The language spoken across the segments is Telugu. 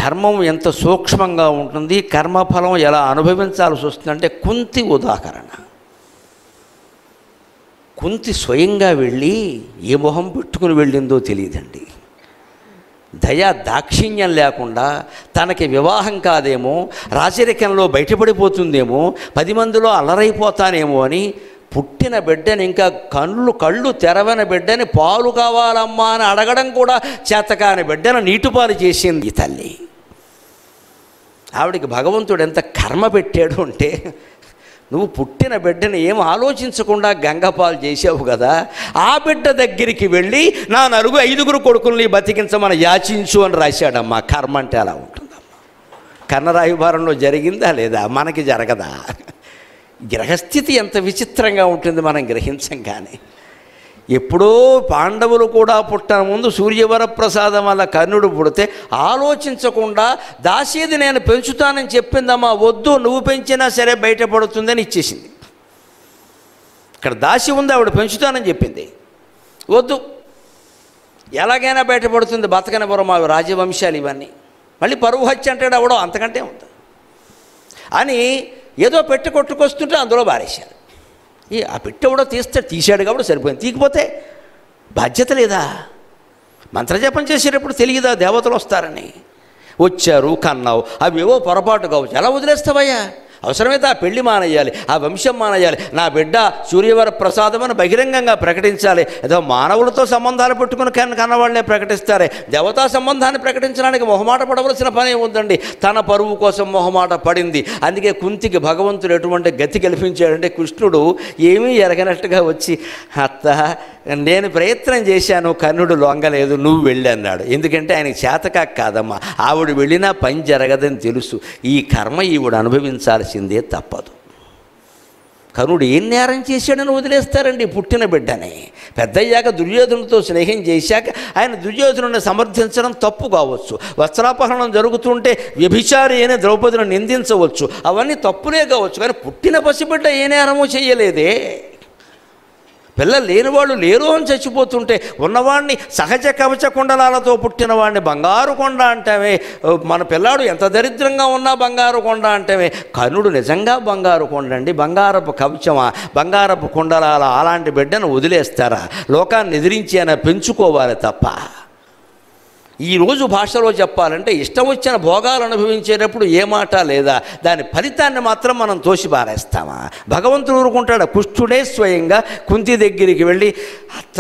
ధర్మం ఎంత సూక్ష్మంగా ఉంటుంది, కర్మఫలం ఎలా అనుభవించాల్సి వస్తుందంటే కుంతి ఉదాహరణ. కుంతి స్వయంగా వెళ్ళి ఏ మొహం పెట్టుకుని వెళ్ళిందో తెలియదండి. దయా దాక్షిణ్యం లేకుండా తనకి వివాహం కాదేమో, రాచరికంలో బయటపడిపోతుందేమో, 10 మందిలో అల్లరైపోతానేమో అని పుట్టిన బిడ్డని, ఇంకా కళ్ళు తెరవని బిడ్డని పాలు కావాలమ్మా అని అడగడం కూడా చేతకాని బిడ్డను నీటిపాలు చేసింది ఈ తల్లి. ఆవిడికి భగవంతుడు ఎంత కర్మ పెట్టాడు అంటే, నువ్వు పుట్టిన బిడ్డని ఏం ఆలోచించకుండా గంగపాలు చేసావు కదా, ఆ బిడ్డ దగ్గరికి వెళ్ళి నా 5 కొడుకుల్ని బతికించమని యాచించు అని రాశాడమ్మా. కర్మ అంటే అలా ఉంటుందమ్మా. కన్నరాయుభారంలో జరిగిందా లేదా? మనకి జరగదా? గ్రహస్థితి ఎంత విచిత్రంగా ఉంటుంది మనం గ్రహించం. కానీ ఎప్పుడో పాండవులు కూడా పుట్టన ముందు సూర్యవరప్రసాదం వల్ల కర్ణుడు పుడితే ఆలోచించకుండా దాసీది నేను పెంచుతానని చెప్పిందమ్మా. వద్దు, నువ్వు పెంచినా సరే బయటపడుతుందని ఇచ్చేసింది. ఇక్కడ దాసి ఉంది, ఆవిడ పెంచుతానని చెప్పింది. వద్దు, ఎలాగైనా బయటపడుతుంది, బతకనివ్వరం అవి రాజవంశాలు ఇవన్నీ. మళ్ళీ పరువు హత్య అంటాడు అవడం, అంతకంటే ఉంది అని ఏదో పెట్టి కొట్టుకొస్తుంటే అందులో బారేశారు. ఆ పెట్టె కూడా తీశాడు కాబట్టి సరిపోయింది. తీకపోతే బాధ్యత లేదా? మంత్రజపం చేసేటప్పుడు తెలియదా దేవతలు వస్తారని? వచ్చారు, కన్నావు, అవేవో పొరపాటు కావచ్చు. ఎలా వదిలేస్తావయ్యా? అవసరమైతే ఆ పెళ్లి మానేయాలి, ఆ వంశం మానేయాలి, నా బిడ్డ సూర్యవర ప్రసాదం అని బహిరంగంగా ప్రకటించాలి. ఏదో మానవులతో సంబంధాలు పెట్టుకుని కన్నవాళ్ళనే ప్రకటిస్తారే, దేవతా సంబంధాన్ని ప్రకటించడానికి మొహమాట పడవలసిన పని ఉందండి. తన పరువు కోసం మొహమాట పడింది. అందుకే కుంతికి భగవంతుడు ఎటువంటి గతి కల్పించాడంటే, కృష్ణుడు ఏమీ ఎరగనట్టుగా వచ్చి, అత్త నేను ప్రయత్నం చేశాను, కర్ణుడు లొంగలేదు, నువ్వు వెళ్ళి అన్నాడు. ఎందుకంటే ఆయనకి చేతకా కాదమ్మా, ఆవిడ వెళ్ళినా పని జరగదని తెలుసు. ఈ కర్మ ఈవిడ అనుభవించాల్సిందే, తప్పదు. కర్ణుడు ఏం నేరం చేశాడని వదిలేస్తారండి పుట్టిన బిడ్డని? పెద్దయ్యాక దుర్యోధనుడితో స్నేహం చేశాక ఆయన దుర్యోధనుడిని సమర్థించడం తప్పు కావచ్చు, వస్త్రాపహరణం జరుగుతుంటే వ్యభిచారి అయిన ద్రౌపదిని నిందించవచ్చు, అవన్నీ తప్పులే కావచ్చు. కానీ పుట్టిన పసిబిడ్డ ఏ నేరమూ చేయలేదే. పిల్లలు లేనివాళ్ళు లేరు అని చచ్చిపోతుంటే ఉన్నవాడిని సహజ కవచ కుండలాలతో పుట్టిన వాడిని బంగారు కొండ అంటామే. మన పిల్లాడు ఎంత దరిద్రంగా ఉన్నా బంగారు కొండ అంటామే. కర్ణుడు నిజంగా బంగారు కొండ అండి. బంగారపు కవచమా, బంగారపు కుండలాల అలాంటి బిడ్డను వదిలేస్తారా? లోకాన్ని ఎదిరించి అయినా పెంచుకోవాలి తప్ప. ఈరోజు భాషలో చెప్పాలంటే ఇష్టం వచ్చిన భోగాలు అనుభవించేటప్పుడు ఏ మాట లేదా, దాని ఫలితాన్ని మాత్రం మనం తోసిపారేస్తామా? భగవంతుడు ఊరుకుంటాడు. కుష్ఠుడే స్వయంగా కుంతి దగ్గరికి వెళ్ళి, అత్త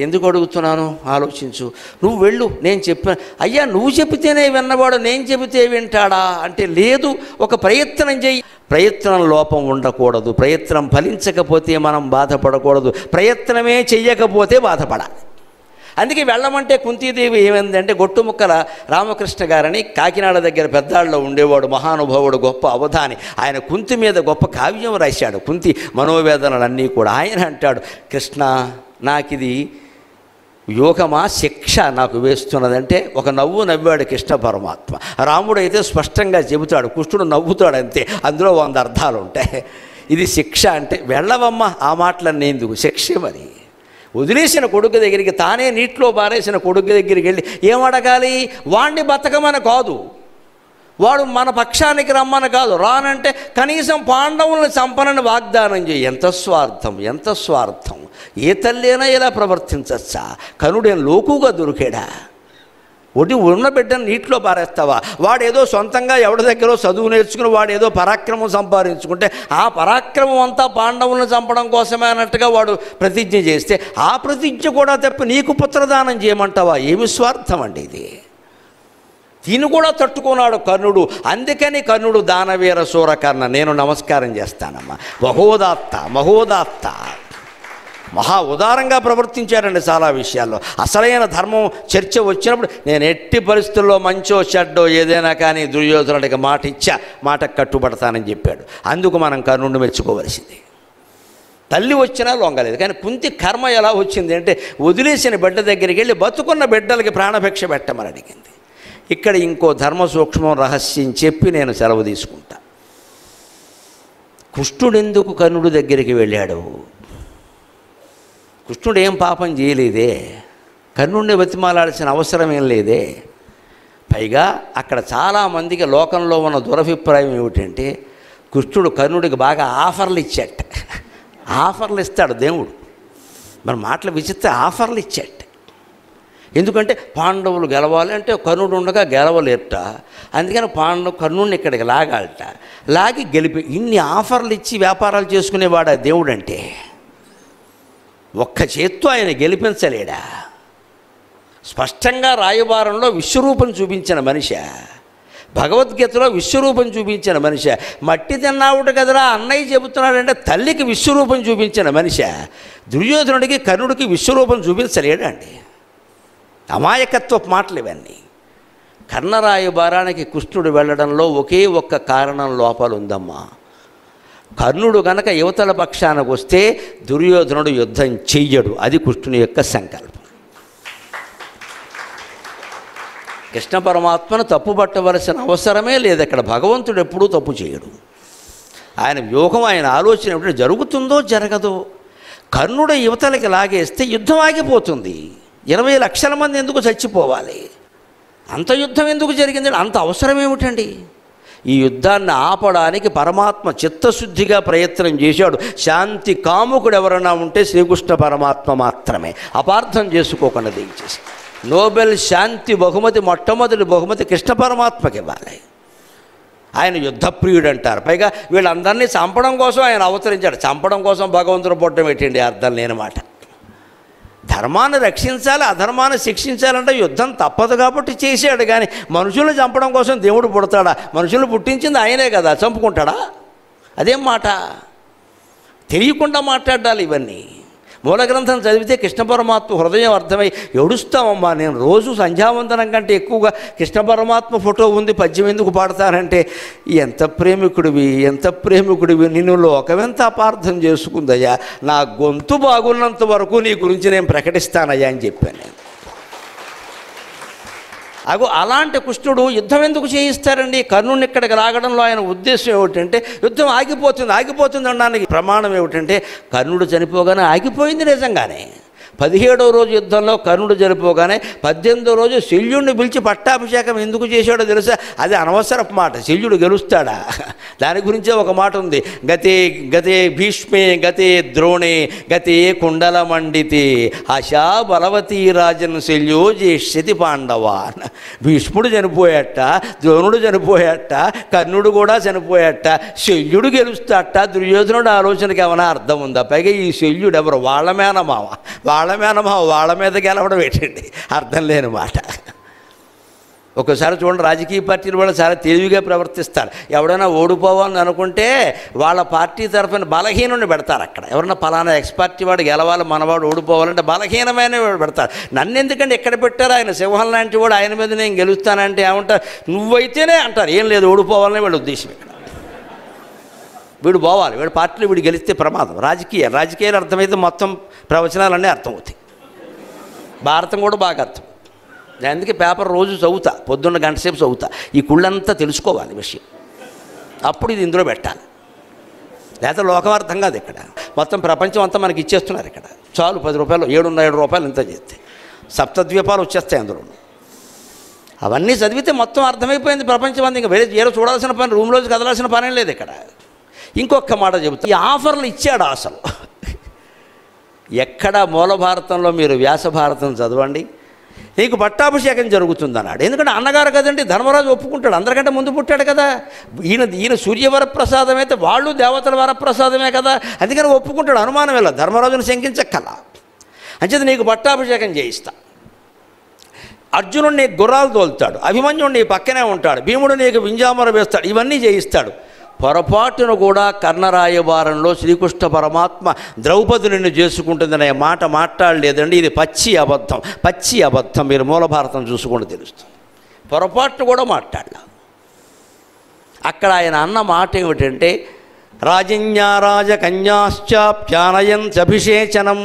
ఎందుకు అడుగుతున్నాను ఆలోచించు, నువ్వు వెళ్ళు, నేను చెప్పాను. అయ్యా నువ్వు చెబితేనే విన్నవాడు, నేను చెబితే వింటాడా అంటే, లేదు, ఒక ప్రయత్నం చేయి. ప్రయత్నం లోపం ఉండకూడదు, ప్రయత్నం ఫలించకపోతే మనం బాధపడకూడదు, ప్రయత్నమే చెయ్యకపోతే బాధపడాలి. అందుకే వెళ్ళమంటే కుంతీదేవి ఏమైందంటే, గొట్టుముక్కల రామకృష్ణ గారని కాకినాడ దగ్గర పెద్దాళ్ళలో ఉండేవాడు, మహానుభావుడు, గొప్ప అవధాని. ఆయన కుంతి మీద గొప్ప కావ్యం రాశాడు, కుంతి మనోవేదనలన్నీ కూడా. ఆయన అంటాడు, కృష్ణ నాకిది యోగమా శిక్ష నాకు వేస్తున్నదంటే ఒక నవ్వు నవ్వాడు కృష్ణ పరమాత్మ. రాముడైతే స్పష్టంగా చెబుతాడు, కృష్ణుడు నవ్వుతాడు అంతే, అందులో 100 అర్థాలు ఉంటాయి. ఇది శిక్ష అంటే వెళ్ళవమ్మా, ఆ మాటలన్నీ ఎందుకు, శిక్ష మరి. వదిలేసిన కొడుకు దగ్గరికి, తానే నీటిలో పారేసిన కొడుకు దగ్గరికి వెళ్ళి ఏమడగాలి? వాణ్ణి బతకమని కాదు, వాడు మన పక్షానికి రమ్మని కాదు, రానంటే కనీసం పాండవులను చంపనని వాగ్దానం చేయి. ఎంత స్వార్థం, ఎంత స్వార్థం! ఏ తల్లినా ఇలా ప్రవర్తించచ్చా? కనుడేం లోకుగా దొరికాడా? ఉన్న బిడ్డను నీటిలో పారేస్తావా? వాడేదో సొంతంగా ఎవరి దగ్గర చదువు నేర్చుకుని వాడేదో పరాక్రమం సంపాదించుకుంటే ఆ పరాక్రమం అంతా పాండవులను చంపడం కోసమే అన్నట్టుగా వాడు ప్రతిజ్ఞ చేస్తే ఆ ప్రతిజ్ఞ కూడా తప్పి నీకు పుత్రదానం చేయమంటావా? ఏమి స్వార్థం అండి ఇది! దీన్ని కూడా తట్టుకున్నాడు కర్ణుడు. అందుకని కర్ణుడు దానవీర సూరకర్ణ, నేను నమస్కారం చేస్తానమ్మా. మహోదాత్త మహా ఉదారంగా ప్రవర్తించారండి చాలా విషయాల్లో. అసలైన ధర్మం చర్చ వచ్చినప్పుడు నేను ఎట్టి పరిస్థితుల్లో మంచో చెడ్డో ఏదైనా కానీ దుర్యోధనుడికి మాట ఇచ్చా, మాటకు కట్టుబడతానని చెప్పాడు. అందుకు మనం కర్ణుడిని మెచ్చుకోవలసింది. తల్లి వచ్చినా లొంగలేదు. కానీ కుంతి కర్మ ఎలా వచ్చింది అంటే, వదిలేసిన బిడ్డ దగ్గరికి వెళ్ళి బతుకున్న బిడ్డలకి ప్రాణభిక్ష పెట్టమని అడిగింది. ఇక్కడ ఇంకో ధర్మ సూక్ష్మం రహస్యం చెప్పి నేను సెలవు తీసుకుంటా. కృష్ణుడెందుకు కర్ణుడి దగ్గరికి వెళ్ళాడు? కృష్ణుడు ఏం పాపం చేయలేదే, కర్ణుడిని బతిమాలాల్సిన అవసరం ఏం లేదే. పైగా అక్కడ చాలామందికి లోకంలో ఉన్న దురభిప్రాయం ఏమిటంటే కృష్ణుడు కర్ణుడికి బాగా ఆఫర్లు ఇచ్చాట. ఆఫర్లు ఇస్తాడు దేవుడు. మన మాటలు విచిత్ర ఆఫర్లు ఇచ్చాట. ఎందుకంటే పాండవులు గెలవాలి అంటే కర్ణుడు ఉండగా గెలవలేట. అందుకని కర్ణుడిని ఇక్కడికి లాగాలట. లాగి గెలిపి ఇన్ని ఆఫర్లు ఇచ్చి వ్యాపారాలు చేసుకునేవాడా దేవుడు అంటే? ఒక్క చేత్తో ఆయన గెలిపించలేడా? స్పష్టంగా రాయబారంలో విశ్వరూపం చూపించిన మనిషి, భగవద్గీతలో విశ్వరూపం చూపించిన మనిషి, మట్టి తిన్నావుట కదరా అన్నయ్య చెబుతున్నాడంటే తల్లికి విశ్వరూపం చూపించిన మనిషి దుర్యోధనుడికి కర్ణుడికి విశ్వరూపం చూపించలేడండి. అమాయకత్వపు మాటలు ఇవన్నీ. కర్ణరాయబారానికి కృష్ణుడు వెళ్ళడంలో ఒకే ఒక్క కారణం లోపల ఉందమ్మా. కర్ణుడు గనక యువతల పక్షానికి వస్తే దుర్యోధనుడు యుద్ధం చెయ్యడు. అది కృష్ణుని యొక్క సంకల్పం. కృష్ణ పరమాత్మను తప్పుపట్టవలసిన అవసరమే లేదు. అక్కడ భగవంతుడు ఎప్పుడూ తప్పు చేయడు. ఆయన వ్యూహం, ఆయన ఆలోచన ఎప్పుడు జరుగుతుందో జరగదో. కర్ణుడు యువతలకి లాగేస్తే యుద్ధం ఆగిపోతుంది. 20 లక్షల మంది ఎందుకు చచ్చిపోవాలి? అంత యుద్ధం ఎందుకు జరిగింది? అంత అవసరం ఏమిటండి? ఈ యుద్ధాన్ని ఆపడానికి పరమాత్మ చిత్తశుద్ధిగా ప్రయత్నం చేశాడు. శాంతి కాముకుడు ఎవరైనా ఉంటే శ్రీకృష్ణ పరమాత్మ మాత్రమే. అపార్థం చేసుకోకుండా దయచేసి. నోబెల్ శాంతి బహుమతి, మొట్టమొదటి బహుమతి కృష్ణ పరమాత్మకి ఇవ్వాలి. ఆయన యుద్ధప్రియుడు అంటారు. పైగా వీళ్ళందరినీ చంపడం కోసం ఆయన అవతరించాడు. చంపడం కోసం భగవంతుడు పుట్టడం పెట్టండి, అర్థం లేని మాట. ధర్మాన్ని రక్షించాలి, అధర్మాన్ని శిక్షించాలంటే యుద్ధం తప్పదు కాబట్టి చేశాడు. కానీ మనుషులను చంపడం కోసం దేవుడు పుడతాడా? మనుషులను పుట్టించింది ఆయనే కదా, చంపుకుంటాడా? అదేం మాట? తెలియకుండా మాట్లాడాలి ఇవన్నీ. మూల గ్రంథం చదివితే కృష్ణ పరమాత్మ హృదయం అర్థమై ఏడుస్తామమ్మా. నేను రోజు సంధ్యావందనం కంటే ఎక్కువగా కృష్ణ పరమాత్మ ఫోటో ఉంది, పద్యం ఎందుకు పాడతానంటే ఎంత ప్రేమికుడివి, నిన్ను లోకమెంత అపార్థం చేసుకుందయ్యా. నా గొంతు బాగున్నంత వరకు నీ గురించి నేను ప్రకటిస్తానయ్యా అని చెప్పాను నేను. అలాంటి కృష్ణుడు యుద్ధం ఎందుకు చేయిస్తారండి? కర్ణుని ఇక్కడికి రాగడంలో ఆయన ఉద్దేశం ఏమిటంటే యుద్ధం ఆగిపోతుంది అనడానికి ప్రమాణం ఏమిటంటే కర్ణుడు చనిపోగానే ఆగిపోయింది నిజంగానే. 17వ రోజు యుద్ధంలో కర్ణుడు చనిపోగానే 18వ రోజు శల్యుడిని పిలిచి పట్టాభిషేకం ఎందుకు చేశాడో తెలుసా? అది అనవసరపు మాట. శల్యుడు గెలుస్తాడా? దాని గురించే ఒక మాట ఉంది. గతే భీష్మే గతే ద్రోణే గతే కుండలమండితే ఆశా బలవతీ రాజన్ శల్యో జేష్యతి పాండవాన్. భీష్ముడు చనిపోయాట, ద్రోణుడు చనిపోయాట, కర్ణుడు కూడా చనిపోయాట, శల్యుడు గెలుస్తాట. దుర్యోధనుడు ఆలోచనకి ఏమైనా అర్థం ఉందా? పైగా ఈ శల్యుడు ఎవరు? వాళ్ళ మీద గెలవడం ఏంటండి? అర్థం లేని మాట. ఒకసారి చూడండి, రాజకీయ పార్టీలు కూడా చాలా తెలివిగా ప్రవర్తిస్తారు. ఎవడైనా ఓడిపోవాలని అనుకుంటే వాళ్ళ పార్టీ తరఫున బలహీనుడిని పెడతారు. అక్కడ ఎవరన్నా పలానా ఎక్స్ పార్టీ వాడు గెలవాలి, మనవాడు ఓడిపోవాలంటే బలహీనమైన వాడు పెడతారు. నన్ను ఎందుకంటే ఎక్కడ పెట్టారు? ఆయన సింహం లాంటి వాడు, ఆయన మీద నేను గెలుస్తానంటే ఏమంటారు? నువ్వైతేనే అంటారు. ఏం లేదు, ఓడిపోవాలని వీళ్ళ ఉద్దేశం. ఇక్కడ వీడు పోవాలి, వీడి పార్టీలో వీడు గెలిస్తే ప్రమాదం. రాజకీయాలు అర్థమైతే మొత్తం ప్రవచనాలన్నీ అర్థమవుతాయి. భారతం కూడా బాగా అర్థం. అందుకే పేపర్ రోజు చదువుతా, పొద్దున్న గంట సేపు చదువుతా. ఈ కుళ్ళంతా తెలుసుకోవాలి విషయం, అప్పుడు ఇది ఇందులో పెట్టాలి. లేకపోతే లోకం అర్థం కాదు. ఇక్కడ మొత్తం ప్రపంచం అంతా మనకి ఇచ్చేస్తున్నారు. ఇక్కడ చాలు 10 రూపాయలు, 7 రూపాయలు ఇంత చేస్తే సప్తద్వీపాలు వచ్చేస్తాయి అందులో. అవన్నీ చదివితే మొత్తం అర్థమైపోయింది ప్రపంచం అంతా. ఇంకా వేరే ఏదో చూడాల్సిన పని, రూమ్లోకి కదలాల్సిన పని లేదు ఇక్కడ. ఇంకొక మాట చెబుతా, ఈ ఆఫర్లు ఇచ్చాడు అసలు. ఎక్కడ మూల భారతంలో మీరు వ్యాస భారతం చదవండి, నీకు పట్టాభిషేకం జరుగుతుందన్నాడు. ఎందుకంటే అన్నగారు కదండి, ధర్మరాజు ఒప్పుకుంటాడు, అందరికంటే ముందు పుట్టాడు కదా. ఈయన సూర్యవరప్రసాదం అయితే వాళ్ళు దేవతల వరప్రసాదమే కదా, అందుకని ఒప్పుకుంటాడు. అనుమానం వెళ్ళ, ధర్మరాజును శంకించక్కల. అంచేది నీకు పట్టాభిషేకం చేయిస్తా. అర్జునుడు నీకు గుర్రాలు తోలుతాడు, అభిమన్యుడు నీ పక్కనే ఉంటాడు, భీముడు నీకు వింజామర వేస్తాడు, ఇవన్నీ చేయిస్తాడు. పొరపాటును కూడా కర్ణరాయబారంలో శ్రీకృష్ణ పరమాత్మ ద్రౌపది నిన్ను చేసుకుంటుందనే మాట మాట్లాడలేదండి. ఇది పచ్చి అబద్ధం. మీరు మూల భారతం చూసుకుంటే తెలుస్తుంది. పొరపాటును కూడా మాట్లాడలా. అక్కడ ఆయన అన్న మాట ఏమిటంటే, రాజన్యారాజకన్యాశ్చాప్యానయంత్యభిషేచనం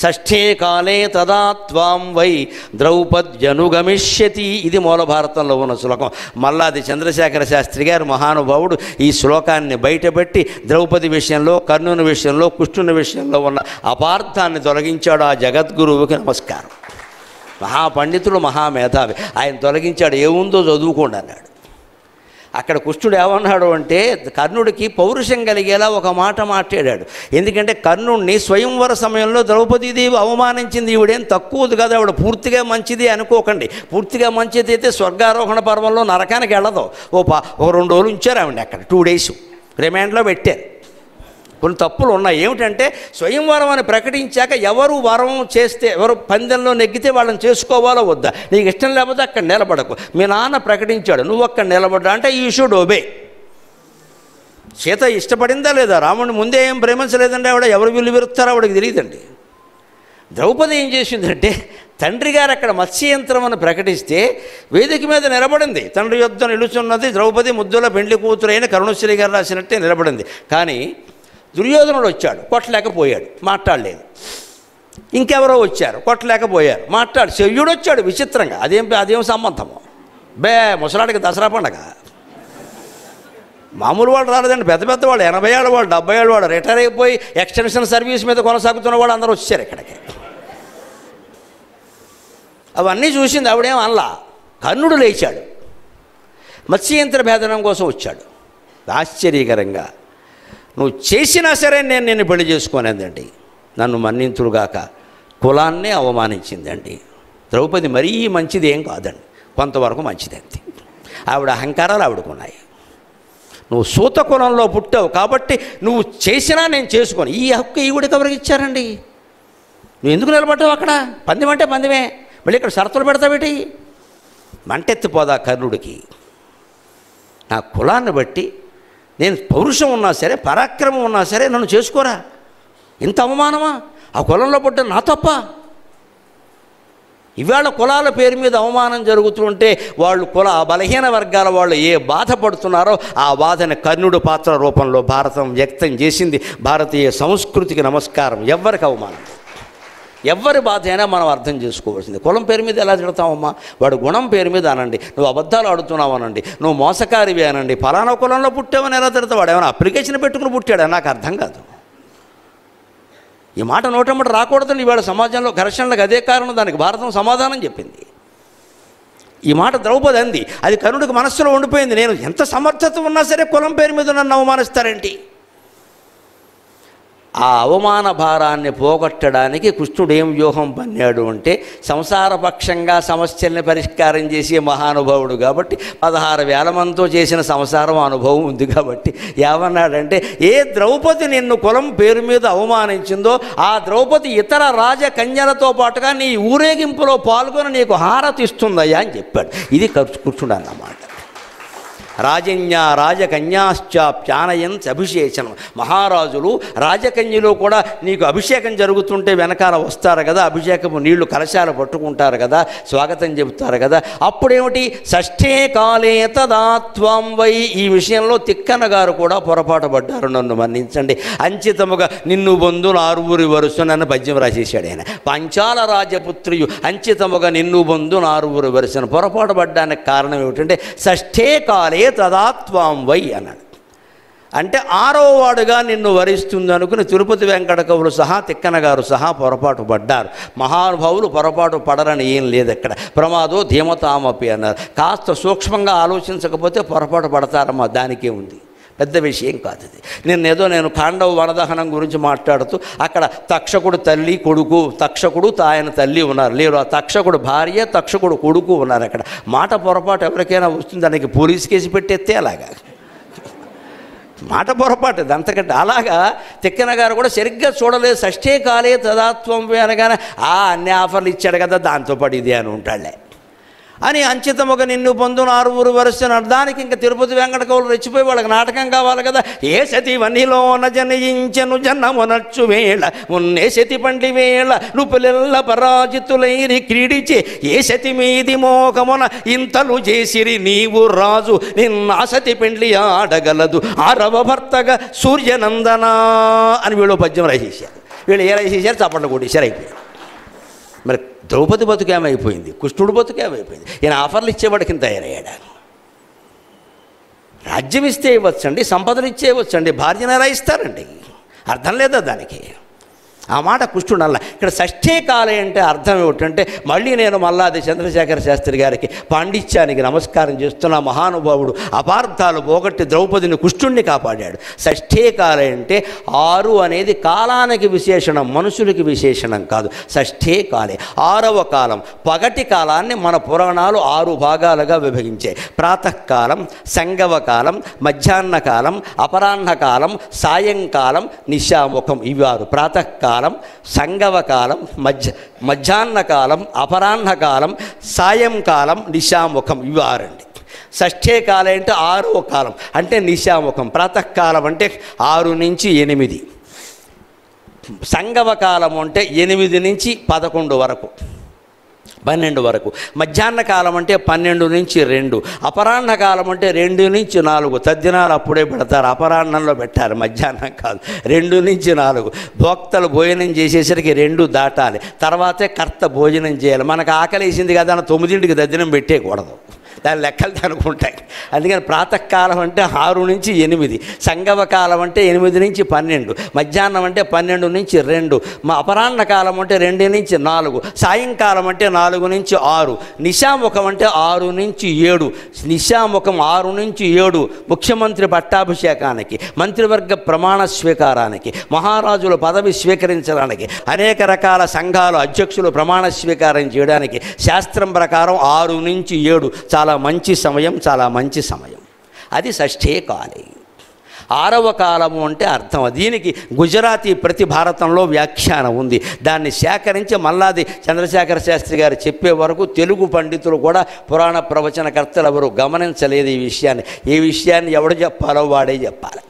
షష్ఠే కాలే తదా త్వాం వై ద్రౌపద్యనుగమిష్యతి. ఇది మూల భారతంలో ఉన్న శ్లోకం. మల్లాది చంద్రశేఖర శాస్త్రి గారు మహానుభావుడు ఈ శ్లోకాన్ని బయటపెట్టి ద్రౌపది విషయంలో, కర్ణుని విషయంలో, కృష్ణుని విషయంలో ఉన్న అపార్థాన్ని తొలగించాడు. ఆ జగద్గురువుకి నమస్కారం. మహాపండితుడు, మహామేధావి. ఆయన తొలగించాడు. ఏముందో చదువుకోండి అన్నాడు. అక్కడ కృష్ణుడు ఏమన్నాడు అంటే కర్ణుడికి పౌరుషం కలిగేలా ఒక మాట మాట్లాడాడు. ఎందుకంటే కర్ణుడిని స్వయంవర సమయంలో ద్రౌపదీదేవి అవమానించింది. ఈవిడేం తక్కువది కదా, ఆవిడ పూర్తిగా మంచిది అనుకోకండి. పూర్తిగా మంచిది అయితే స్వర్గారోహణ పర్వంలో నరకానికి వెళ్ళదు. ఓ 2 రోజులు ఉంచారు ఆవిడ అక్కడ, 2 days రిమాండ్లో పెట్టారు. కొన్ని తప్పులు ఉన్నాయి. ఏమిటంటే స్వయంవరం అని ప్రకటించాక ఎవరు వరం చేస్తే, ఎవరు పందెంలో నెగ్గితే వాళ్ళని చేసుకోవాలో వద్దా, నీకు ఇష్టం లేకపోతే అక్కడ నిలబడకు. మీ నాన్న ప్రకటించాడు, నువ్వు అక్కడ నిలబడ్డా అంటే యూ షుడ్ ఒబే. సీత ఇష్టపడిందా లేదా? రాముడిని ముందే ఏం ప్రేమించలేదండి ఆవిడ. ఎవరు వీళ్ళు విరుస్తారో ఆవిడకి తెలియదండి. ద్రౌపది ఏం చేసిందంటే తండ్రి గారు అక్కడ మత్స్యయంత్రం అని ప్రకటిస్తే వేదిక మీద నిలబడింది. తండ్రి యొద్ద నిలుచున్నది ద్రౌపది ముద్దుల పెండ్లి కూతురైన కరుణశ్రీ గారు రాసినట్టే నిలబడింది. కానీ దుర్యోధనుడు వచ్చాడు, కొట్టలేకపోయాడు, మాట్లాడలేదు. ఇంకెవరో వచ్చారు, కొట్టలేకపోయారు, శల్యుడు వచ్చాడు విచిత్రంగా. అదేం సంబంధము? ముసలాడికి దసరా పండగ. మామూలు వాళ్ళు రాలేదండి, పెద్ద పెద్ద వాళ్ళు, 80 ఏళ్ళ వాళ్ళు, 70 ఏళ్ళ వాళ్ళు, రిటైర్ అయిపోయి ఎక్స్టెన్షన్ సర్వీస్ మీద కొనసాగుతున్న వాళ్ళు అందరూ వచ్చారు ఇక్కడికి. అవన్నీ చూసింది ఆవిడేం అనలా. కర్ణుడు లేచాడు, మత్స్యయంత్ర భేదనం కోసం వచ్చాడు. ఆశ్చర్యకరంగా నువ్వు చేసినా సరే నేను నిన్ను పెళ్లి చేసుకోనేదండి, నన్ను మన్నింతుడుగాక. కులాన్నే అవమానించిందండి. ద్రౌపది మరీ మంచిది ఏం కాదండి, కొంతవరకు మంచిది అంతే. ఆవిడ అహంకారాలు ఆవిడకున్నాయి. నువ్వు సూత కులంలో పుట్టావు కాబట్టి నువ్వు చేసినా నేను చేసుకోను. ఈ హక్కు ఈవిడికి ఎవరికి ఇచ్చారండి? నువ్వు ఎందుకు నిలబడ్డావు అక్కడ? పందెం అంటే పందెమే, మళ్ళీ ఇక్కడ షరతులు పెడతావేటి? మంటెత్తిపోదా కర్ణుడికి. నా కులాన్ని బట్టి నేను పౌరుషం ఉన్నా సరే, పరాక్రమం ఉన్నా సరే నన్ను చేసుకోరా. ఇంత అవమానమా? ఆ కులంలో పుట్ట నా తప్ప? ఇవాళ కులాల పేరు మీద అవమానం జరుగుతుంటే వాళ్ళు బలహీన వర్గాల వాళ్ళు ఏ బాధపడుతున్నారో ఆ బాధని కర్ణుడు పాత్ర రూపంలో భారతం వ్యక్తం చేసింది. భారతీయ సంస్కృతికి నమస్కారం. ఎవ్వరికి అవమానం, ఎవరి బాధ అయినా మనం అర్థం చేసుకోవాల్సింది. కులం పేరు మీద ఎలా తిడతామమ్మా? వాడు గుణం పేరు మీద అనండి, నువ్వు అబద్ధాలు ఆడుతున్నావు అనండి, నువ్వు మోసకారివి అనండి, ఫలానా కులంలో పుట్టావని ఎలా తిడతావు? వాడు ఏమైనా అప్లికేషన్ పెట్టుకుని పుట్టాడా? నాకు అర్థం కాదు. ఈ మాట నోటమ్మట రాకూడదని ఇవాళ సమాజంలో ఘర్షణలకు అదే కారణం. దానికి భారతం సమాధానం చెప్పింది. ఈ మాట ద్రౌపది అంది, అది కర్ణుడికి మనస్సులో ఉండిపోయింది. నేను ఎంత సమర్థత ఉన్నా సరే కులం పేరు మీద నన్ను అవమానిస్తారేంటి? ఆ అవమాన భారాన్ని పోగొట్టడానికి కృష్ణుడు ఏం వ్యూహం పన్నాడు అంటే, సంసారపక్షంగా సమస్యల్ని పరిష్కారం చేసే మహానుభావుడు కాబట్టి 16,000 మందితో చేసిన సంసారం అనుభవం ఉంది కాబట్టి ఏమన్నాడంటే, ఏ ద్రౌపది నిన్ను కులం పేరు మీద అవమానించిందో ఆ ద్రౌపది ఇతర రాజకన్యలతో పాటుగా నీ ఊరేగింపులో పాల్గొని నీకు హారతి ఇస్తుందయ్యా అని చెప్పాడు. ఇది కృష్ణుడు అన్నమాట. రాజకన్యాశ్చాప్యానయన్ అభిషేచనం. మహారాజులు రాజకన్యలో కూడా నీకు అభిషేకం జరుగుతుంటే వెనకాల వస్తారు కదా, అభిషేకము నీళ్లు కలశాలు పట్టుకుంటారు కదా, స్వాగతం చెబుతారు కదా. అప్పుడేమిటి? షష్ఠే కాలే తదాత్వం వై. ఈ విషయంలో తిక్కన గారు కూడా పొరపాటు పడ్డారు, నన్ను మన్నించండి. అంచితముగా నిన్ను బంధు నారువురి వరుస నన్ను పద్యం రాసేశాడు ఆయన. పంచాల రాజపుత్రియు అంచితముగా నిన్ను బంధు నారువురి వరుసను పొరపాటు పడ్డానికి కారణం ఏమిటంటే, షష్ఠే కాలే తదాత్వాం వై అన్నాడు. అంటే 6వ వాడుగా నిన్ను వరిస్తుంది అనుకుని తిరుపతి వెంకట కవులు సహా తిక్కన గారు సహా పొరపాటు పడ్డారు. మహానుభావులు పొరపాటు పడరని ఏం లేదు అక్కడ. ప్రమాదో ధీమతామపి అన్నారు. కాస్త సూక్ష్మంగా ఆలోచించకపోతే పొరపాటు పడతారమ్మా, దానికే ఉంది, పెద్ద విషయం కాదు అది. నేను ఖాండవ వనదహనం గురించి మాట్లాడుతూ అక్కడ తక్షకుడు తల్లి కొడుకు, తక్షకుడు ఆయన తల్లి ఉన్నారు, లేరు ఆ తక్షకుడు భార్య తక్షకుడు కొడుకు ఉన్నారు. అక్కడ మాట పొరపాటు ఎవరికైనా వస్తుంది, దానికి పోలీస్ కేసు పెట్టేస్తే అలాగా మాట పొరపాటు అంతకంటే. అలాగా తిక్కన గారు కూడా సరిగ్గా చూడలేదు. షష్ఠే కాలే తదాత్వం అనగానే అన్ని ఆఫర్లు ఇచ్చాడు కదా, దాంతో పాటు ఇది అని ఉంటాడులే అని అంచితముగా నిన్ను పొందున 6 వరుసను అర్థానికి ఇంకా తిరుపతి వెంకట కవులు రెచ్చిపోయి వాళ్ళకి నాటకం కావాలి కదా. ఏ సతి వనిలోన జనయించెను జన్నమునచ్చు వేళ ఉన్నే సతి పండి వేళ నుపులెల్ల పరాజితులైరి క్రీడిచే ఏ సతి మీది మోకమున ఇంతలు చేసిరి నీవు రాజు నిన్న సతి పెండ్లి ఆడగలదు 6వ భర్తగా సూర్యనందనా అని వీళ్ళు పద్యం రాసేసారు. వీళ్ళు ఏ రాసేసారు? చప్పట్లు కొట్టేశారు, అయిపోయింది. మరి ద్రౌపది బతుకేమైపోయింది, కృష్ణుడు బతుకేమైపోయింది. ఈయన ఆఫర్లు ఇచ్చేవాడికి తయారయ్యాడు. రాజ్యం ఇస్తే ఇవ్వచ్చండి, సంపదలు ఇచ్చే ఇవ్వచ్చండి, భార్యను ఎలా ఇస్తారండి? అర్థం లేదా దానికి? ఆ మాట కృష్ణుడు అలా. ఇక్కడ షష్ఠీ కాలే అంటే అర్థం ఏమిటంటే మళ్ళీ నేను మల్లాది చంద్రశేఖర శాస్త్రి గారికి పాండిత్యానికి నమస్కారం చేస్తున్న మహానుభావుడు అపార్థాలు పోగొట్టి ద్రౌపదిని కుష్ఠుణ్ణి కాపాడాడు. షష్ఠీ కాలే అంటే 6 అనేది కాలానికి విశేషణం, మనుషులకి విశేషణం కాదు. షష్ఠీ కాలే 6వ కాలం. పగటి కాలాన్ని మన పురాణాలు 6 భాగాలుగా విభజించాయి. ప్రాతకాలం, సంగవ కాలం, మధ్యాహ్న కాలం, అపరాహ్న కాలం, సాయంకాలం, నిశాముఖం. ఇవి 6. ప్రాతకాలం, సంగవ కాలం, మధ్యాహ్న కాలం, అపరాహ్న కాలం, సాయంకాలం, నిశాముఖం. ఇవి 6 అండి. షష్ఠీ కాలం అంటే 6వ కాలం అంటే నిశాముఖం. ప్రాతకాలం అంటే 6 నుంచి 8. సంగవ కాలం అంటే 8 నుంచి 11 వరకు, 12 వరకు. మధ్యాహ్న కాలం అంటే 12 నుంచి 2. అపరాహ్న కాలం అంటే 2 నుంచి 4. తద్దినాలు అప్పుడే పెడతారు, అపరాహ్నంలో పెట్టారు, మధ్యాహ్నం కాదు. 2 నుంచి 4. భోక్తలు భోజనం చేసేసరికి 2 దాటాలి, తర్వాతే కర్త భోజనం చేయాలి. మనకు ఆకలేసింది కదా అని 9ంటికి దద్దినం పెట్టేయకూడదు, దాని లెక్కలు దానికి ఉంటాయి. అందుకని ప్రాతకాలం అంటే 6 నుంచి 8, సంగవ కాలం అంటే 8 నుంచి 12, మధ్యాహ్నం అంటే 12 నుంచి 2, మా అపరాహ్న కాలం అంటే 2 నుంచి 4, సాయంకాలం అంటే 4 నుంచి 6, నిశాముఖం అంటే 6 నుంచి 7. నిశాముఖం 6 నుంచి 7 ముఖ్యమంత్రి పట్టాభిషేకానికి, మంత్రివర్గ ప్రమాణ స్వీకారానికి, మహారాజుల పదవి స్వీకరించడానికి, అనేక రకాల సంఘాలు అధ్యక్షులు ప్రమాణ స్వీకారం చేయడానికి శాస్త్రం ప్రకారం 6 నుంచి 7 చాలా మంచి సమయం, చాలా మంచి సమయం. అది షష్ఠీ కాలే. 6వ కాలము అంటే అర్థం. దీనికి గుజరాతీ ప్రతి భారతంలో వ్యాఖ్యానం ఉంది. దాన్ని సేకరించి మల్లాది చంద్రశేఖర శాస్త్రి గారు చెప్పే వరకు తెలుగు పండితులు కూడా, పురాణ ప్రవచనకర్తలు ఎవరు గమనించలేదు ఈ విషయాన్ని. ఈ విషయాన్ని ఎవడు చెప్పాలో వాడే చెప్పాలి.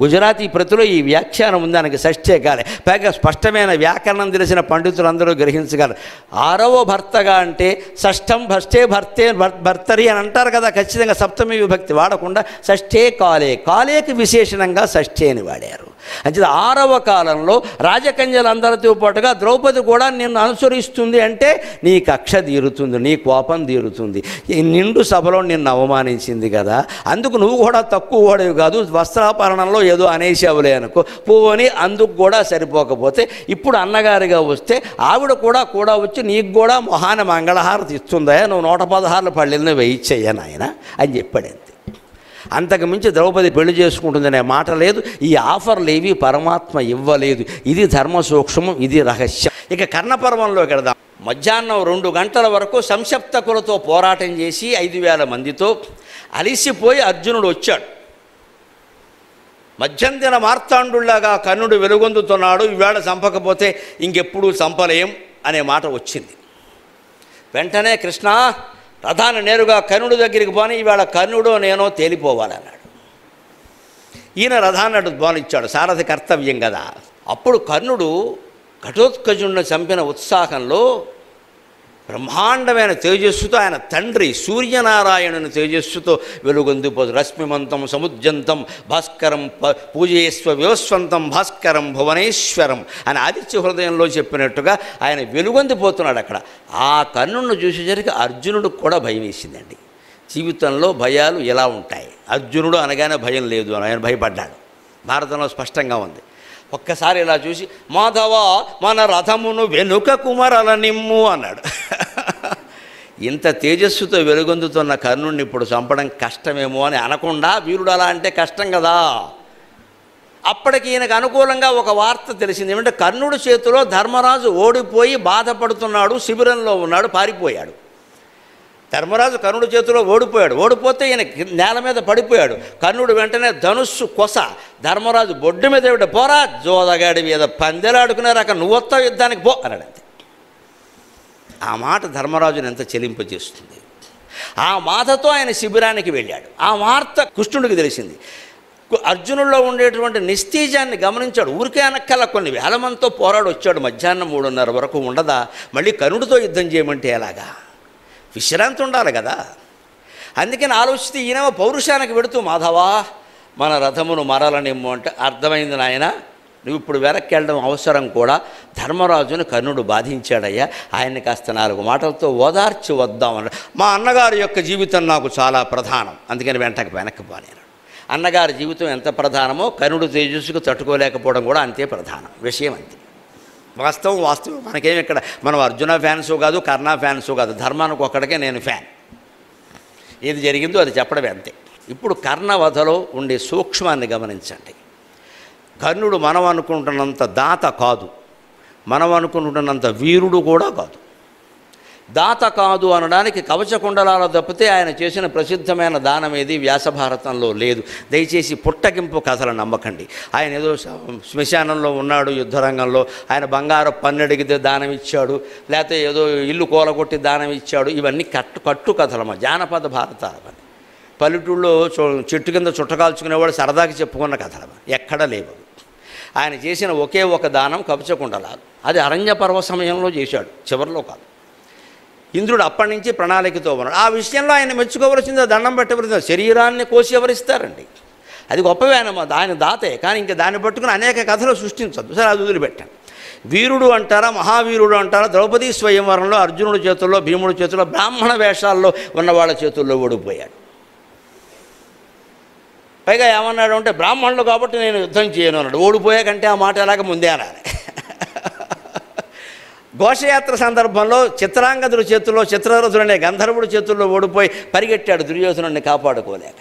గుజరాతీ ప్రతిలో ఈ వ్యాఖ్యానం ఉంది, దానికి షష్ఠీ కాలే. పైగా స్పష్టమైన వ్యాకరణం తెలిసిన పండితులందరూ గ్రహించగలరు. 6వ భర్తగా అంటే షష్ఠం భష్టే భర్తే భర్తరి అని అంటారు కదా, ఖచ్చితంగా సప్తమి విభక్తి వాడకుండా షష్ఠీ కాలే, కాలేకి విశేషణంగా షష్ఠీ అని వాడారు. అంటే 6వ కాలంలో రాజకన్యలందరితో పాటుగా ద్రౌపది కూడా నిన్ను అనుసరిస్తుంది అంటే నీ కక్ష తీరుతుంది, నీ కోపం తీరుతుంది. ఈ నిండు సభలో నిన్ను అవమానించింది కదా, అందుకు నువ్వు కూడా తక్కువ వాడేవి కాదు, వస్త్రాపరణంలో ఏదో అనేసావులే అనుకో, పోని అందుకు కూడా సరిపోకపోతే ఇప్పుడు అన్నగారిగా వస్తే ఆవిడ కూడా వచ్చి నీకు కూడా మొహాన మంగళహారతి ఇస్తుందా, నువ్వు 116 పళ్ళెలను వేయించయ్యా నాయన అని చెప్పాడు. అంతకు మించి ద్రౌపది పెళ్లి చేసుకుంటుందనే మాట లేదు. ఈ ఆఫర్లు ఏవి పరమాత్మ ఇవ్వలేదు. ఇది ధర్మ సూక్ష్మం, ఇది రహస్యం. ఇక కర్ణపర్వంలోకి వెళదాం. మధ్యాహ్నం 2 గంటల వరకు సంశప్తకులతో పోరాటం చేసి 5000 మందితో అలిసిపోయి అర్జునుడు వచ్చాడు. మధ్యందిన మార్తాండులాగా కర్ణుడు వెలుగొందుతున్నాడు, ఈవేళ చంపకపోతే ఇంకెప్పుడు చంపలేం అనే మాట వచ్చింది. వెంటనే కృష్ణ రథాన్ని నేరుగా కర్ణుడి దగ్గరికి పోని, ఈవేళ కర్ణుడో నేనో తేలిపోవాలన్నాడు. ఈయన రథాన్ని అటు పోనిచ్చాడు, సారథి కర్తవ్యం కదా. అప్పుడు కర్ణుడు ఘటోత్కచుడిని చంపిన ఉత్సాహంలో బ్రహ్మాండమైన తేజస్సుతో ఆయన తండ్రి సూర్యనారాయణుని తేజస్సుతో వెలుగొందిపోదు. రశ్మిమంతం సముద్యంతం భాస్కరం పూజయేస్వ వివస్వంతం భాస్కరం భువనేశ్వరం అని ఆదిత్య హృదయంలో చెప్పినట్టుగా ఆయన వెలుగొందిపోతున్నాడు అక్కడ. ఆ కర్ణుడిని చూసేసరికి అర్జునుడికి కూడా భయం వేసిందండి. జీవితంలో భయాలు ఎలా ఉంటాయి, అర్జునుడు అనగానే భయం లేదు అని ఆయన భయపడ్డాడు. భారతంలో స్పష్టంగా ఉంది. ఒక్కసారి ఇలా చూసి మాధవ మన రథమును వెనుక కుమరల నిమ్ము అన్నాడు. ఇంత తేజస్సుతో వెలుగొందుతున్న కర్ణుడిని ఇప్పుడు చంపడం కష్టమేమో అని అనకుండా, వీరుడు అలా అంటే కష్టం కదా. అప్పటికి ఈయనకు అనుకూలంగా ఒక వార్త తెలిసింది. ఏమంటే కర్ణుడి చేతిలో ధర్మరాజు ఓడిపోయి బాధపడుతున్నాడు, శిబిరంలో ఉన్నాడు, పారిపోయాడు. ధర్మరాజు కర్ణుడి చేతిలో ఓడిపోతే ఈయన నేల మీద పడిపోయాడు. కర్ణుడు వెంటనే ధనుస్సు కొస ధర్మరాజు బొడ్డు మీద ఏమిటి, పోరా జోదగాడి మీద పందెలాడుకున్నారు, అక్కడ నువ్వొత్త యుద్ధానికి పో అన్నాడు. అంతే. ఆ మాట ధర్మరాజుని ఎంత చెలింపజేస్తుంది. ఆ మాటతో ఆయన శిబిరానికి వెళ్ళాడు. ఆ వార్త కృష్ణుడికి తెలిసింది. అర్జునుల్లో ఉండేటువంటి నిస్తేజాన్ని గమనించాడు. ఊరికే అనక్కల కొన్ని వేల మందితో పోరాడు వచ్చాడు. మధ్యాహ్నం 3:30 వరకు ఉండదా, మళ్ళీ కర్ణుడితో యుద్ధం చేయమంటే ఎలాగా, విశ్రాంతి ఉండాలి కదా. అందుకని ఆలోచిస్తే ఈయనేమో పౌరుషానికి పెడుతూ మాధవా మన రథమును మరలనిమ్ము అంటే, అర్థమైంది నాయన, నువ్వు ఇప్పుడు వెనక్కి వెళ్ళడం అవసరం కూడా. ధర్మరాజును కర్ణుడు బాధించాడయ్యా, ఆయన్ని కాస్త 4 మాటలతో ఓదార్చి వద్దామన్నాడు. మా అన్నగారి యొక్క జీవితం నాకు చాలా ప్రధానం, అందుకని వెనక్కి పోనేను. అన్నగారి జీవితం ఎంత ప్రధానమో కర్ణుడు తేజస్సుకు తట్టుకోలేకపోవడం కూడా అంతే ప్రధానం. విషయం అంతే. వాస్తవం మనకేమి ఇక్కడ మనం అర్జున ఫ్యాన్స్ కాదు, కర్ణ ఫ్యాన్స్ కాదు, ధర్మానికి ఒక్కడికే నేను ఫ్యాన్. ఏది జరిగిందో అది చెప్పడమే అంతే. ఇప్పుడు కర్ణవధలో ఉండే సూక్ష్మాన్ని గమనించండి. కర్ణుడు మనం అనుకుంటున్నంత దాత కాదు, మనం అనుకుంటున్నంత వీరుడు కూడా కాదు. దాత కాదు అనడానికి కవచకుండలాలు తప్పితే ఆయన చేసిన ప్రసిద్ధమైన దానం ఏది వ్యాసభారతంలో లేదు. దయచేసి పుట్టగింపు కథలు నమ్మకండి. ఆయన ఏదో శ్మశానంలో ఉన్నాడు యుద్ధరంగంలో, ఆయన బంగారు పన్నెడిగితే దానం ఇచ్చాడు, లేకపోతే ఏదో ఇల్లు కూలగొట్టి దానం ఇచ్చాడు, ఇవన్నీ కట్టు కథలమ్మా, జానపద భారతాలమని. పల్లెటూళ్ళలో చెట్టు కింద చుట్టకాల్చుకునేవాడు సరదాకి చెప్పుకున్న కథలమా, ఎక్కడా లేవు. ఆయన చేసిన ఒకే ఒక దానం కవచకుండలాలు, అది అరణ్య పర్వ సమయంలో చేశాడు, చివరిలో కాదు. ఇంద్రుడు అప్పటి నుంచి ప్రణాళికతో ఉన్నాడు. ఆ విషయంలో ఆయన మెచ్చుకోవలసిందో దండం పెట్టవలసిందో, శరీరాన్ని కోసి ఎవరిస్తారండి, అది గొప్పవేనమ్మా, ఆయన దాతే. కానీ ఇంకా దాన్ని పట్టుకుని అనేక కథలు సృష్టించద్దు. సరే, అది వదిలిపెట్టాను. వీరుడు అంటారా, మహావీరుడు అంటారా, ద్రౌపదీ స్వయంవరంలో అర్జునుడి చేతుల్లో, భీముడి చేతుల్లో, బ్రాహ్మణ వేషాల్లో ఉన్న వాళ్ళ చేతుల్లో ఓడిపోయాడు. పైగా ఏమన్నాడు అంటే, బ్రాహ్మణులు కాబట్టి నేను యుద్ధం చేయను అన్నాడు. ఓడిపోయాకంటే ఆ మాట ఎలాగ ముందే అనాలి. ఘోషయాత్ర సందర్భంలో చిత్రాంగదుడి చేతుల్లో, చిత్రరథుడనే గంధర్వుడి చేతుల్లో ఓడిపోయి పరిగెట్టాడు దుర్యోధనుడిని కాపాడుకోలేక.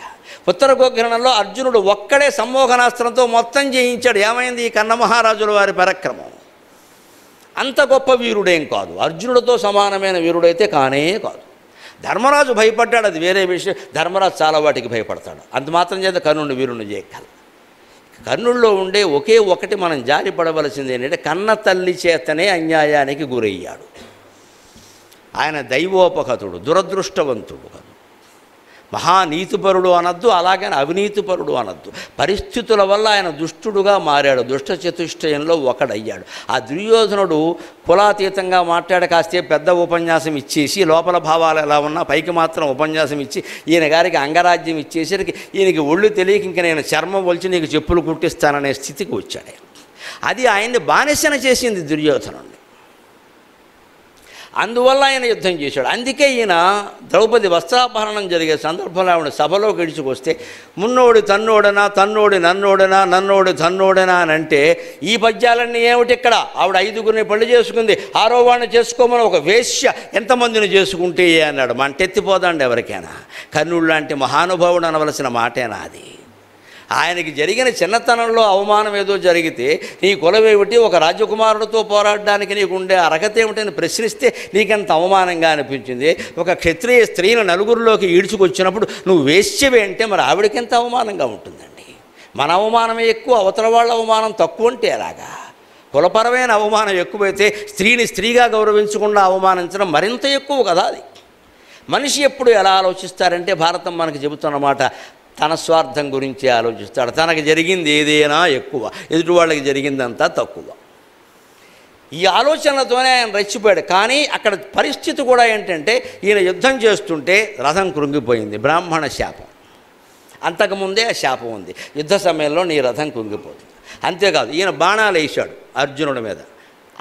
ఉత్తర గోగ్రహణంలో అర్జునుడు ఒక్కడే సమ్మోహనాస్త్రంతో మొత్తం జయించాడు. ఏమైంది ఈ కన్నమహారాజుల వారి పరాక్రమం? అంత గొప్ప వీరుడేం కాదు, అర్జునుడితో సమానమైన వీరుడైతే కానే కాదు. ధర్మరాజు భయపడ్డాడు, అది వేరే విషయం. ధర్మరాజు చాలా వాటికి భయపడతాడు, అంత మాత్రం చేత కర్ణుడిని వీరుని చేయగలరు. కర్ణుల్లో ఉండే ఒకే ఒకటి మనం జారి పడవలసింది ఏంటంటే, కన్న తల్లి చేతనే అన్యాయానికి గురయ్యాడు. ఆయన దైవోపహతుడు, దురదృష్టవంతుడు కాదు, మహానీతిపరుడు అనద్దు, అలాగని అవినీతిపరుడు అనద్దు. పరిస్థితుల వల్ల ఆయన దుష్టుడుగా మారాడు, దుష్ట చతుష్టయంలో ఒకడయ్యాడు. ఆ దుర్యోధనుడు కులాతీతంగా మాట్లాడ కాస్తే పెద్ద ఉపన్యాసం ఇచ్చేసి, లోపల భావాలు ఎలా ఉన్నా పైకి మాత్రం ఉపన్యాసం ఇచ్చి, ఈయన గారికి అంగరాజ్యం ఇచ్చేసరికి ఈయనకి ఒళ్ళు తెలియక ఇంక నేను చర్మం ఒలిచి నీకు చెప్పులు కుట్టిస్తాననే స్థితికి వచ్చాడు. అది ఆయన్ని బానిసన చేసింది దుర్యోధనుడిని. అందువల్ల ఆయన యుద్ధం చేశాడు. అందుకే ఈయన ద్రౌపది వస్త్రాపహరణం జరిగే సందర్భంలో ఆవిడ సభలోకి ఇడుచుకొస్తే, మున్నోడి తన్నోడనా, తన్నోడి నన్నోడనా, నన్నోడి తన్నోడనా అని అంటే, ఈ పద్యాలన్నీ ఏమిటి ఇక్కడ? ఆవిడ 5గురిని పెళ్లి చేసుకుంది, 6వ వాడిని చేసుకోమని ఒక వేశ్య ఎంతమందిని చేసుకుంటే అన్నాడు. మంటెత్తిపోదండి ఎవరికైనా. కర్ణుడు లాంటి మహానుభావుడు అనవలసిన మాటేనా అది? ఆయనకి జరిగిన చిన్నతనంలో అవమానం ఏదో జరిగితే, నీ కులమేమిటి, ఒక రాజకుమారుడితో పోరాడడానికి నీకు ఉండే అర్హత ఏమిటని ప్రశ్నిస్తే నీకెంత అవమానంగా అనిపించింది. ఒక క్షత్రియ స్త్రీని నలుగురిలోకి ఈడ్చుకొచ్చినప్పుడు నువ్వు వేశ్యవే అంటే మరి ఆవిడకెంత అవమానంగా ఉంటుందండి. మన అవమానమే ఎక్కువ, అవతల వాళ్ళ అవమానం తక్కువ అంటే ఎలాగా? కులపరమైన అవమానం ఎక్కువైతే స్త్రీని స్త్రీగా గౌరవించకుండా అవమానించడం మరింత ఎక్కువ కదా. అది మనిషి ఎప్పుడు ఎలా ఆలోచిస్తారంటే, భారతం మనకు చెబుతున్నమాట, తన స్వార్థం గురించి ఆలోచిస్తాడు. తనకు జరిగింది ఏదైనా ఎక్కువ, ఎదుటి వాళ్ళకి జరిగిందంతా తక్కువ. ఈ ఆలోచనలతోనే ఆయన రెచ్చిపోయాడు. కానీ అక్కడ పరిస్థితి కూడా ఏంటంటే, ఈయన యుద్ధం చేస్తుంటే రథం కృంగిపోయింది, బ్రాహ్మణ శాపం. అంతకుముందే ఆ శాపం ఉంది, యుద్ధ సమయంలో నీ రథం కృంగిపోతుంది. అంతేకాదు, ఈయన బాణాలు వేశాడు అర్జునుడి మీద.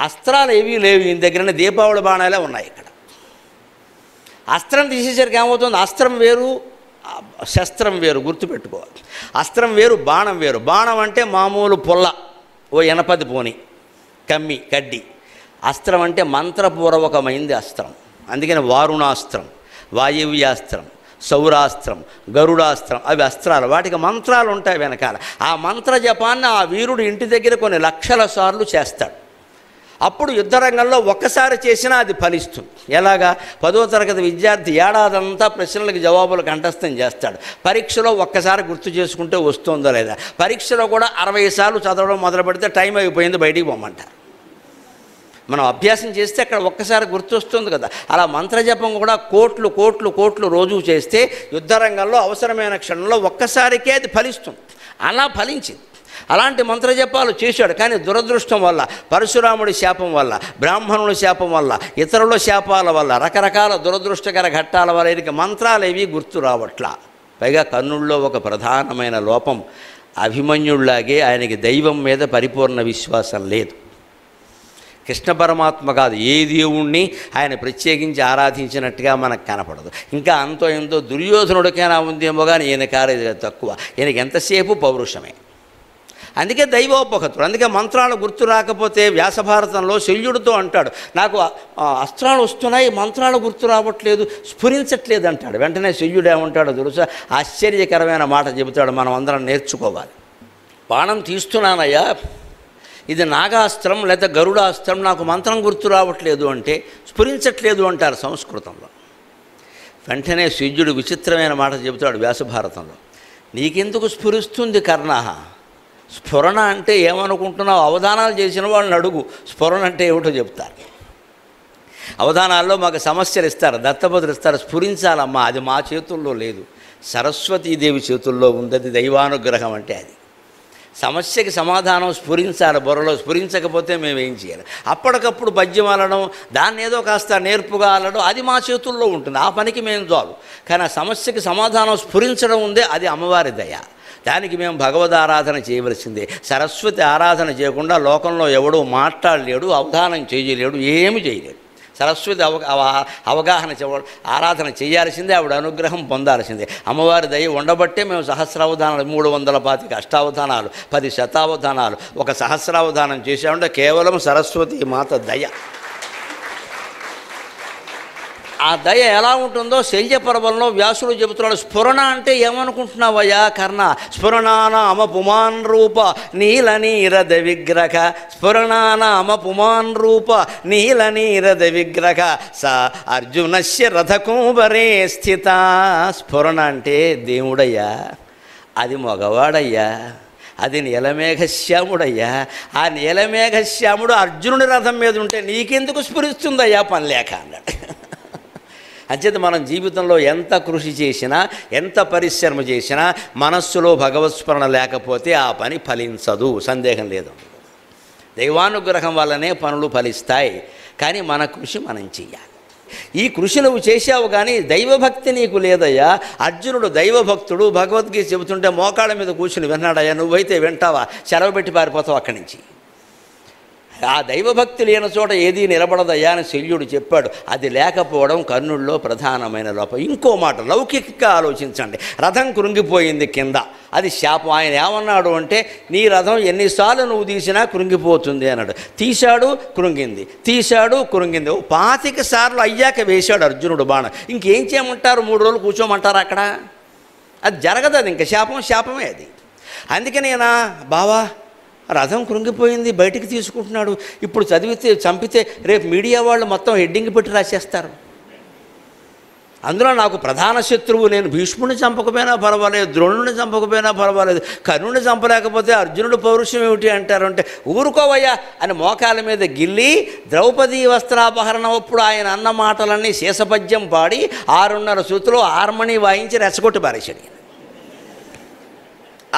అస్త్రాలు ఏవీ లేవు ఈయన దగ్గరనే, దీపావళి బాణాలే ఉన్నాయి ఇక్కడ. అస్త్రం తీసేసరికి ఏమవుతుంది? అస్త్రం వేరు, శస్త్రం వేరు, గుర్తుపెట్టుకోవాలి. అస్త్రం వేరు, బాణం వేరు. బాణం అంటే మామూలు పుల్ల, ఓ ఎనపది పోని కమ్మి కడ్డి. అస్త్రం అంటే మంత్రపూర్వకమైంది అస్త్రం. అందుకని వారుణాస్త్రం, వాయువ్యాస్త్రం, సౌరాస్త్రం, గరుడాస్త్రం, అవి అస్త్రాలు. వాటికి మంత్రాలు ఉంటాయి వెనకాల. ఆ మంత్ర జపాన్ని ఆ వీరుడు ఇంటి దగ్గర కొన్ని లక్షల సార్లు చేస్తాడు. అప్పుడు యుద్ధరంగంలో ఒక్కసారి చేసినా అది ఫలిస్తుంది. ఎలాగా? 10వ తరగతి విద్యార్థి ఏడాదంతా ప్రశ్నలకు జవాబులు కంఠస్థం చేస్తాడు. పరీక్షలో ఒక్కసారి గుర్తు చేసుకుంటే వస్తుందో లేదా. పరీక్షలో కూడా 60 సార్లు చదవడం మొదలు పెడితే టైం అయిపోయింది, బయటికి పోమంటారు. మనం అభ్యాసం చేస్తే అక్కడ ఒక్కసారి గుర్తొస్తుంది కదా. అలా మంత్రజపం కూడా కోట్లు కోట్లు కోట్లు రోజు చేస్తే యుద్ధరంగంలో అవసరమైన క్షణంలో ఒక్కసారికే అది ఫలిస్తుంది. అలా ఫలించింది. అలాంటి మంత్రజపాలు చేశాడు. కానీ దురదృష్టం వల్ల, పరశురాముడి శాపం వల్ల, బ్రాహ్మణుడి శాపం వల్ల, ఇతరుల శాపాల వల్ల, రకరకాల దురదృష్టకర ఘట్టాల వల్ల ఈయనకి మంత్రాలు ఏవి గుర్తు రావట్లా. పైగా కర్ణుల్లో ఒక ప్రధానమైన లోపం, అభిమన్యుడిలాగే ఆయనకి దైవం మీద పరిపూర్ణ విశ్వాసం లేదు. కృష్ణ పరమాత్మ కాదు, ఏ దేవుణ్ణి ఆయన ప్రత్యేకించి ఆరాధించినట్టుగా మనకు కనపడదు. ఇంకా అంతో ఎంతో దుర్యోధనుడికైనా ఉందేమో కానీ ఈయన కారేది తక్కువ. ఈయనకి ఎంతసేపు పౌరుషమే. అందుకే దైవోపహతుడు. అందుకే మంత్రాలు గుర్తు రాకపోతే వ్యాసభారతంలో శల్యుడితో అంటాడు, నాకు అస్త్రాలు వస్తున్నాయి, మంత్రాలు గుర్తు రావట్లేదు, స్ఫురించట్లేదు అంటాడు. వెంటనే శల్యుడు ఏమంటాడో తెలుసా? ఆశ్చర్యకరమైన మాట చెబుతాడు, మనం అందరం నేర్చుకోవాలి. బాణం తీస్తున్నానయ్యా, ఇది నాగాస్త్రం లేదా గరుడాస్త్రం, నాకు మంత్రం గుర్తు రావట్లేదు అంటే స్ఫురించట్లేదు అంటారు సంస్కృతంలో. వెంటనే శల్యుడు విచిత్రమైన మాట చెబుతాడు వ్యాసభారతంలో, నీకెందుకు స్ఫురిస్తుంది కర్ణ? స్ఫురణ అంటే ఏమనుకుంటున్నావు? అవధానాలు చేసిన వాళ్ళని అడుగు, స్ఫురణ అంటే ఏమిటో చెప్తారు. అవధానాల్లో మాకు సమస్యలు ఇస్తారు, దత్తపదులు ఇస్తారు, స్ఫురించాలమ్మా, అది మా చేతుల్లో లేదు, సరస్వతీదేవి చేతుల్లో ఉంది, అది దైవానుగ్రహం అంటే. అది సమస్యకి సమాధానం స్ఫురించాలి బుర్రలో, స్ఫురించకపోతే మేము ఏం చేయాలి? అప్పటికప్పుడు పద్యం అనడం, దాన్ని ఏదో కాస్త నేర్పుగా అనడం, అది మా చేతుల్లో ఉంటుంది, ఆ పనికి మేము చాలు. కానీ ఆ సమస్యకి సమాధానం స్ఫురించడం ఉందే, అది అమ్మవారి దయ. దానికి మేము భగవద్ ఆరాధన చేయవలసిందే. సరస్వతి ఆరాధన చేయకుండా లోకంలో ఎవడూ మాట్లాడలేడు, అవధానం చేయలేడు, ఏమి చేయలేడు. సరస్వతి అవగాహన ఆరాధన చేయాల్సిందే, ఆవిడ అనుగ్రహం పొందాల్సిందే. అమ్మవారి దయ ఉండబట్టే మేము సహస్రావధానాలు, 325 అష్టావధానాలు, 10 శతావధానాలు, ఒక సహస్రావధానం చేసామంటే కేవలం సరస్వతి మాత దయ. ఆ దయ ఎలా ఉంటుందో శల్య పర్వంలో వ్యాసుడు చెబుతున్నాడు. స్ఫురణ అంటే ఏమనుకుంటున్నావయ్యా కర్ణ? స్ఫురణానామ పుమాన్ రూప నీల నీరద విగ్రహ, స్ఫురణానామ పుమాన్ రూప నీల నీరద విగ్రహ స అర్జునస్య రథకుంబరే స్థిత. స్ఫురణ అంటే దేవుడయ్యా, అది మగవాడయ్యా, అది నీలమేఘశ్యాముడయ్యా. ఆ నీలమేఘశ్యాముడు అర్జునుడి రథం మీద ఉంటే నీకెందుకు స్ఫురిస్తుందయ్యా పని లేక అన్నాడు. అంచేత మనం జీవితంలో ఎంత కృషి చేసినా, ఎంత పరిశ్రమ చేసినా మనస్సులో భగవత్స్మరణ లేకపోతే ఆ పని ఫలించదు, సందేహం లేదు. దైవానుగ్రహం వల్లనే పనులు ఫలిస్తాయి, కానీ మన కృషి మనం చెయ్యాలి. ఈ కృషి నువ్వు చేశావు, కానీ దైవభక్తి నీకు లేదయ్యా. అర్జునుడు దైవభక్తుడు, భగవద్గీత చెబుతుంటే మోకాళ్ళ మీద కూర్చుని విన్నాడయ్యా. నువ్వైతే వింటావా? చెరవ పెట్టి పారిపోతావు అక్కడి నుంచి. ఆ దైవభక్తి లేని చోట ఏదీ నిలబడదయ్యా అని శల్యుడు చెప్పాడు. అది లేకపోవడం కర్ణుడిలో ప్రధానమైన లోపం. ఇంకో మాట లౌకికంగా ఆలోచించండి. రథం కృంగిపోయింది కింద, అది శాపం. ఆయన ఏమన్నాడు అంటే, నీ రథం ఎన్నిసార్లు నువ్వు తీసినా కృంగిపోతుంది అన్నాడు. తీశాడు, కృంగింది, తీశాడు, కృంగింది. 25 సార్లు అయ్యాక వేశాడు అర్జునుడు బాణం. ఇంకేం చేయమంటారు? 3 రోజులు కూర్చోమంటారు అక్కడ? అది జరగదు, అది ఇంకా శాపమే అది. అందుకనేనా బావా రథం కృంగిపోయింది, బయటికి తీసుకుంటున్నాడు, ఇప్పుడు చంపితే రేపు మీడియా వాళ్ళు మొత్తం హెడ్డింగ్ పెట్టి రాసేస్తారు. అందులో నాకు ప్రధాన శత్రువు, నేను భీష్ముడిని చంపకపోయినా పర్వాలేదు, ద్రోణుడిని చంపకపోయినా పర్వాలేదు, కర్ణుడిని చంపలేకపోతే అర్జునుడు పౌరుషం ఏమిటి అంటారు. అంటే ఊరుకోవయ్యా అని మోకాల మీద గిల్లి ద్రౌపదీ వస్త్రాపహరణం అప్పుడు ఆయన అన్న మాటలన్నీ శేషపద్యం పాడి 6:30 శృతిలో హార్మణి వాయించి రెచ్చగొట్టి పారేశాడు.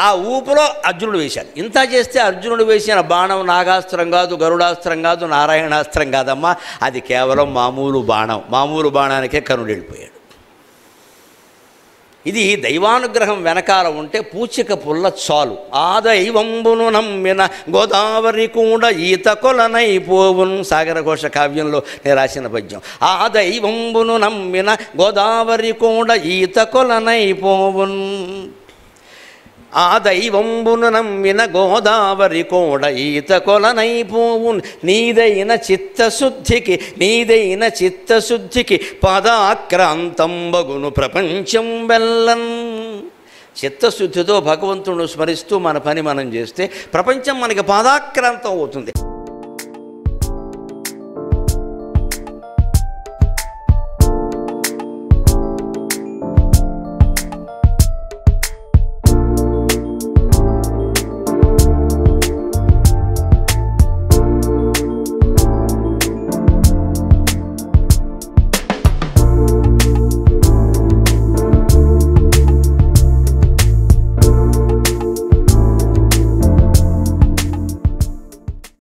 ఆ ఊపులో అర్జునుడు వేశాడు. ఇంత చేస్తే అర్జునుడు వేసిన బాణం నాగాస్త్రం కాదు, గరుడాస్త్రం కాదు, నారాయణాస్త్రం కాదమ్మా, అది కేవలం మామూలు బాణం. మామూలు బాణానికే కర్ణుడు వెళ్ళిపోయాడు. ఇది దైవానుగ్రహం వెనకాల ఉంటే పూచిక పుల్ల చాలు. ఆ దైవంబును నమ్మిన గోదావరి కూడా ఈత కొలనైపోవును. సాగరఘోష కావ్యంలో నేను రాసిన పద్యం. ఆ దైవంబును నమ్మిన గోదావరి కూడా ఈత కొలనైపోవును. ఆ దైవంబును నమ్మిన గోదావరి కోడ ఈత కొలనైపోవున్. నీదైన చిత్తశుద్ధికి పదాక్రాంతంబగును ప్రపంచం వెల్లన్. చిత్తశుద్ధితో భగవంతుడు స్మరిస్తూ మన పని మనం చేస్తే ప్రపంచం మనకి పాదాక్రాంతం అవుతుంది.